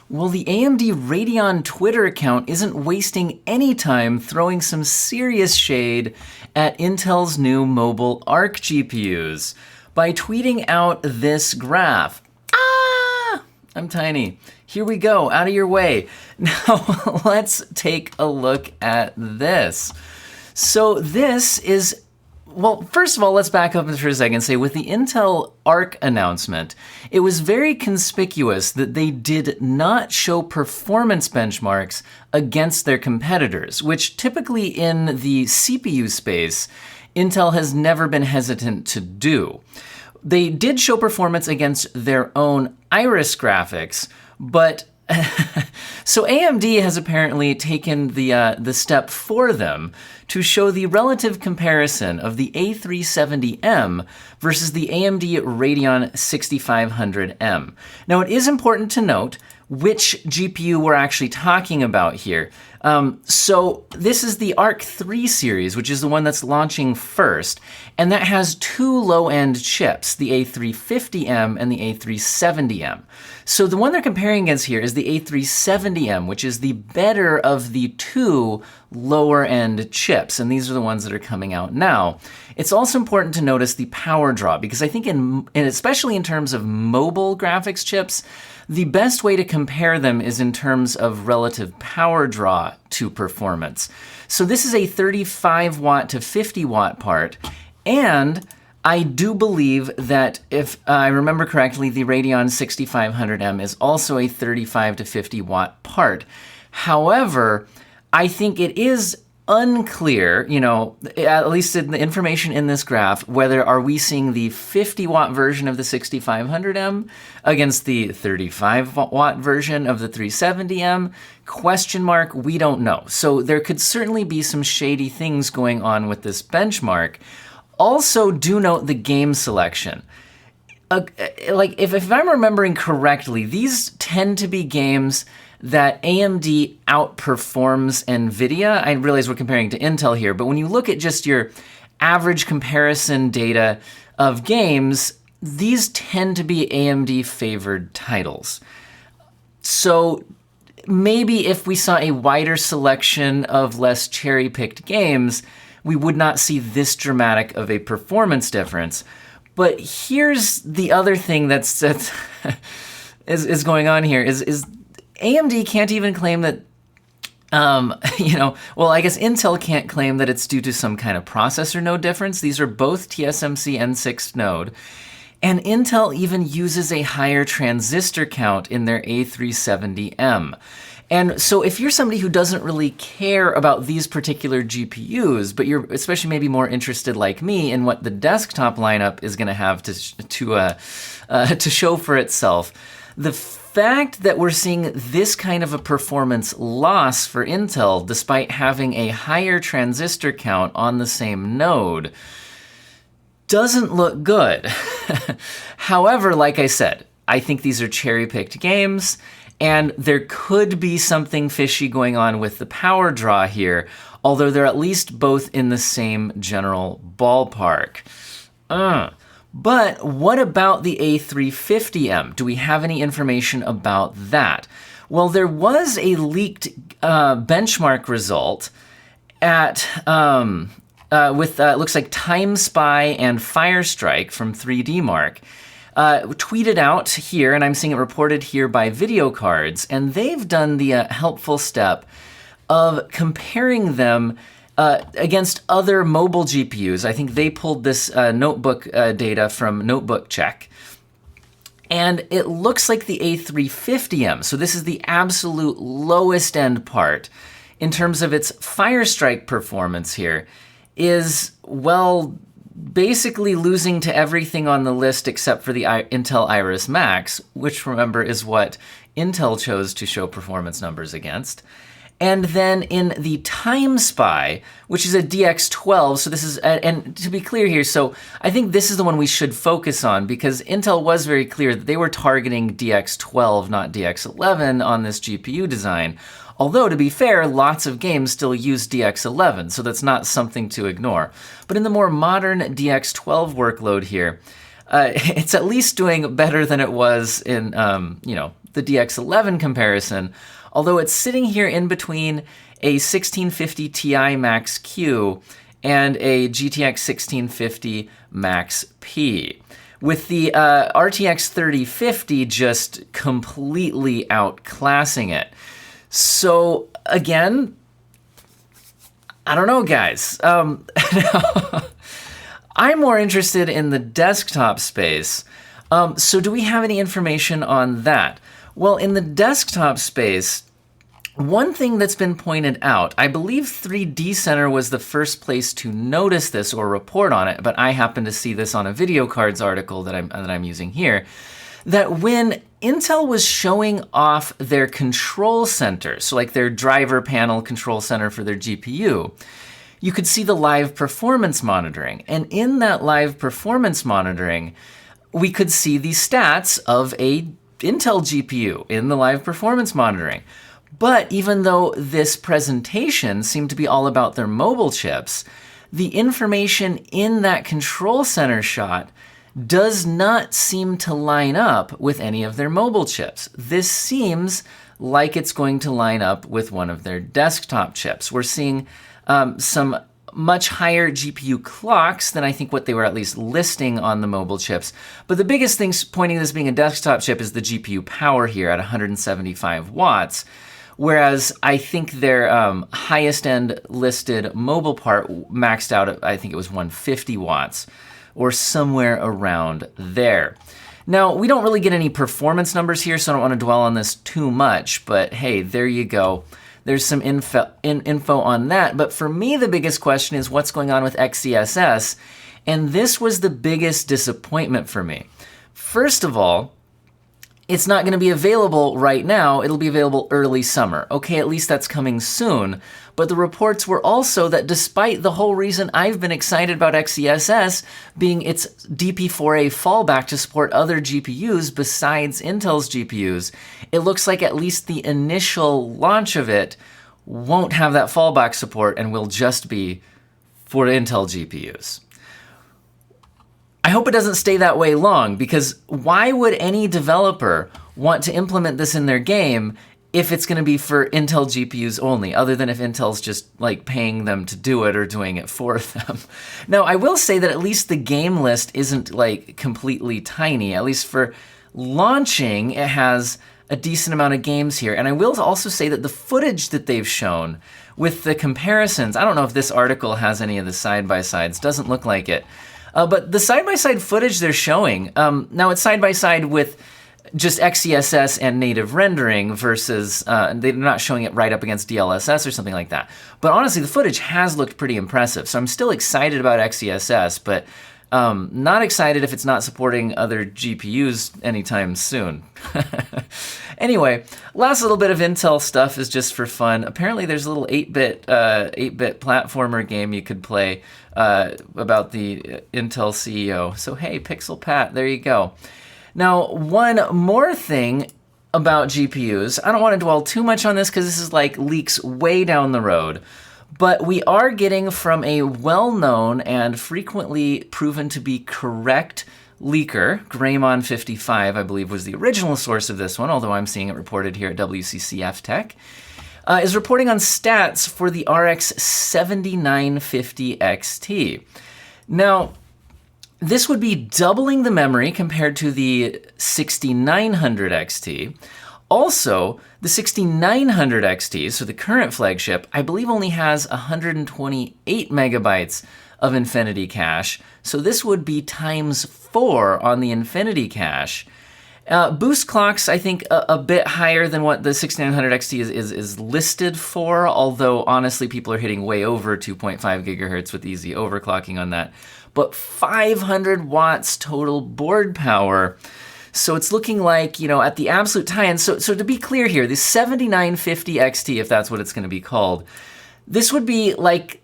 Well, the AMD Radeon Twitter account isn't wasting any time throwing some serious shade at Intel's new mobile Arc GPUs by tweeting out this graph. I'm tiny. Here we go, out of your way. Now, let's take a look at this. So this is, well, first of all, let's back up for a second and say with the Intel Arc announcement, it was very conspicuous that they did not show performance benchmarks against their competitors, which typically in the CPU space, Intel has never been hesitant to do. They did show performance against their own Iris graphics, but so AMD has apparently taken the step for them to show the relative comparison of the A370M versus the AMD Radeon 6500M. Now, it is important to note which GPU we're actually talking about here. So this is the Arc 3 series, which is the one that's launching first, and that has two low-end chips, the A350M and the A370M. So the one they're comparing against here is the A370M, which is the better of the two lower-end chips, and these are the ones that are coming out now. It's also important to notice the power draw, because I think and especially in terms of mobile graphics chips, the best way to compare them is in terms of relative power draw to performance. So this is a 35 watt to 50 watt part, and I do believe that if I remember correctly, the Radeon 6500M is also a 35 to 50 watt part. However, I think it is unclear, at least in the information in this graph, whether are we seeing the 50 watt version of the 6500M against the 35 watt version of the 370M? Question mark, we don't know. So there could certainly be some shady things going on with this benchmark. Also, do note the game selection. If I'm remembering correctly, these tend to be games that AMD outperforms NVIDIA. I realize we're comparing to Intel here, but when you look at just your average comparison data of games, these tend to be AMD favored titles. So maybe if we saw a wider selection of less cherry-picked games, we would not see this dramatic of a performance difference. But here's the other thing that's is going on here is AMD can't even claim that, well, I guess Intel can't claim that it's due to some kind of processor node difference. These are both TSMC N6 node. And Intel even uses a higher transistor count in their A370M. And so if you're somebody who doesn't really care about these particular GPUs, but you're especially maybe more interested like me in what the desktop lineup is going to have to show for itself, the fact that we're seeing this kind of a performance loss for Intel despite having a higher transistor count on the same node doesn't look good. However, like I said, I think these are cherry-picked games, and there could be something fishy going on with the power draw here, although they're at least both in the same general ballpark. But what about the A350M? Do we have any information about that? Well, there was a leaked benchmark result at with looks like Time Spy and Firestrike from 3D Mark. Tweeted out here, and I'm seeing it reported here by Video Cards, and they've done the helpful step of comparing them against other mobile GPUs. I think they pulled this notebook data from Notebook Check. And it looks like the A350M, so this is the absolute lowest end part, in terms of its Firestrike performance here, is, well, basically losing to everything on the list except for the Intel Iris Max, which, remember, is what Intel chose to show performance numbers against. And then in the Time Spy, which is a DX12, so this is, and to be clear here, so I think this is the one we should focus on because Intel was very clear that they were targeting DX12, not DX11 on this GPU design. Although, to be fair, lots of games still use DX11, so that's not something to ignore. But in the more modern DX12 workload here, it's at least doing better than it was in, the DX11 comparison, although it's sitting here in between a 1650 Ti Max Q and a GTX 1650 Max P, with the RTX 3050 just completely outclassing it. So again, I don't know, guys. I'm more interested in the desktop space. So do we have any information on that? Well, in the desktop space, one thing that's been pointed out, I believe 3D Center was the first place to notice this or report on it, but I happen to see this on a video cards article that I'm using here, that when Intel was showing off their control center, so like their driver panel control center for their GPU, you could see the live performance monitoring. And in that live performance monitoring, we could see the stats of a Intel GPU in the live performance monitoring. But even though this presentation seemed to be all about their mobile chips, the information in that control center shot does not seem to line up with any of their mobile chips. This seems like it's going to line up with one of their desktop chips. We're seeing some much higher GPU clocks than I think what they were at least listing on the mobile chips. But the biggest thing pointing to this being a desktop chip is the GPU power here at 175 watts. Whereas I think their highest end listed mobile part maxed out at, I think it was 150 watts or somewhere around there. Now, we don't really get any performance numbers here, so I don't want to dwell on this too much, but hey, there you go. There's some info on that. But for me, the biggest question is what's going on with XeSS, and this was the biggest disappointment for me. First of all, it's not going to be available right now. It'll be available early summer. Okay, at least that's coming soon. But the reports were also that despite the whole reason I've been excited about XeSS being its DP4A fallback to support other GPUs besides Intel's GPUs, it looks like at least the initial launch of it won't have that fallback support and will just be for Intel GPUs. I hope it doesn't stay that way long, because why would any developer want to implement this in their game if it's going to be for Intel GPUs only, other than if Intel's just like paying them to do it or doing it for them? Now, I will say that at least the game list isn't like completely tiny. At least for launching, it has a decent amount of games here. And I will also say that the footage that they've shown with the comparisons, I don't know if this article has any of the side-by-sides, doesn't look like it. But the side-by-side footage they're showing, now it's side-by-side with just XeSS and native rendering versus, they're not showing it right up against DLSS or something like that. But honestly, the footage has looked pretty impressive. So I'm still excited about XeSS, but not excited if it's not supporting other GPUs anytime soon. Anyway, last little bit of Intel stuff is just for fun. Apparently there's a little 8-bit platformer game you could play about the Intel CEO. So hey, Pixel Pat, there you go. Now, one more thing about GPUs. I don't want to dwell too much on this because this is like leaks way down the road. But we are getting from a well-known and frequently proven to be correct leaker, Greymon55, I believe was the original source of this one, although I'm seeing it reported here at WCCF Tech, is reporting on stats for the RX 7950 XT. Now, this would be doubling the memory compared to the 6900 XT. Also, the 6900 XT, so the current flagship, I believe only has 128 megabytes of Infinity cache. So this would be ×4 on the Infinity cache. Boost clocks, I think, a bit higher than what the 6900 XT is listed for, although honestly people are hitting way over 2.5 gigahertz with easy overclocking on that. But 500 watts total board power. So it's looking like, you know, at the absolute high end. So to be clear here, the 7950 XT, if that's what it's going to be called, this would be like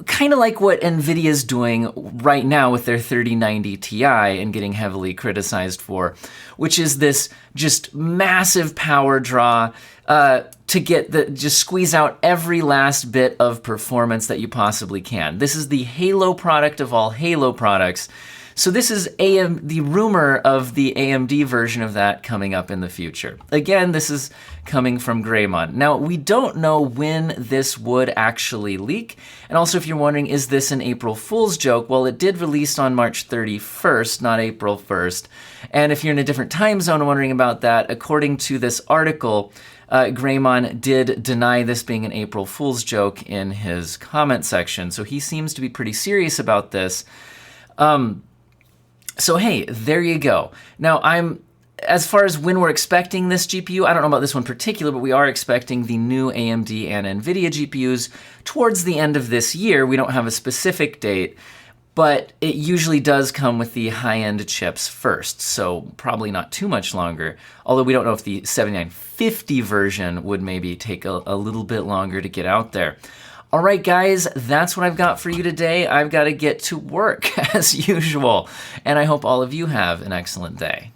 kind of like what NVIDIA's doing right now with their 3090 Ti and getting heavily criticized for, which is this just massive power draw to just squeeze out every last bit of performance that you possibly can. This is the Halo product of all Halo products. So this is the rumor of the AMD version of that coming up in the future. Again, this is coming from Greymon. Now, we don't know when this would actually leak. And also, if you're wondering, is this an April Fool's joke? Well, it did release on March 31st, not April 1st. And if you're in a different time zone wondering about that, according to this article, Greymon did deny this being an April Fool's joke in his comment section. So he seems to be pretty serious about this. So hey, there you go. Now, as far as when we're expecting this GPU, I don't know about this one in particular, but we are expecting the new AMD and NVIDIA GPUs towards the end of this year. We don't have a specific date, but it usually does come with the high-end chips first, so probably not too much longer, although we don't know if the 7950 version would maybe take a little bit longer to get out there. All right, guys, that's what I've got for you today. I've got to get to work as usual, and I hope all of you have an excellent day.